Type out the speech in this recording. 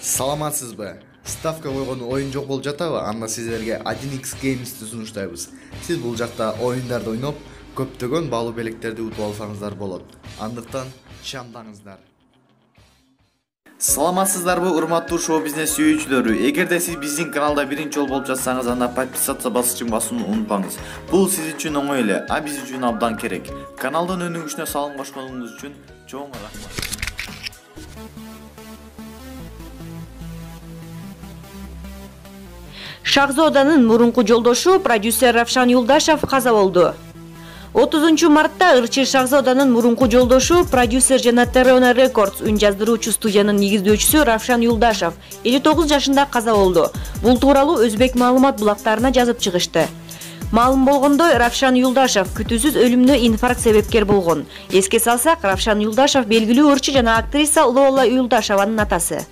Саламатсызбы? Ставка койгон оюн жок болуп жатабы? Анда сиздерге 1x Games'ти сунуштайбыз. Сиз бул жакта оюндарды ойноп, көптөгөн баалуу белектерди утуп алсаңыздар болот. Андыктан чамдаңыздар. Саламатсыздарбы, урматтуу шоу бизнес сүйүүчүлөрү? Эгерде сиз биздин каналда биринчи жолу болуп жатсаңыз, анда подписаться басычын басууну унутпаңыз. Бул сиз үчүн оңой эле, а биз үчүн абдан керек. Каналдын өнүгүшүнө салым кошконуңуз үчүн чоң рахмат. Шахзоданын мурунку жолдошу продюсер Равшан Юлдашев каза болду. 30 мартта ырчы Шахзоданын мурунку жолдошу продюсер жана Terrona Records үн жаздыруучу студиянын негиздөөчүсү Равшан Юлдашев 59 жашында каза болду. Бул тууралуу өзбек маалымат булактарына жазып чыгышты. Маалым болгондой, Равшан Юлдашев күтүүсүз өлүмүнө инфаркт себепкер болгон. Эске салсак, Равшан Юлдашев белгилүү ырчы жана актриса Лола Юлдашеванын атасы.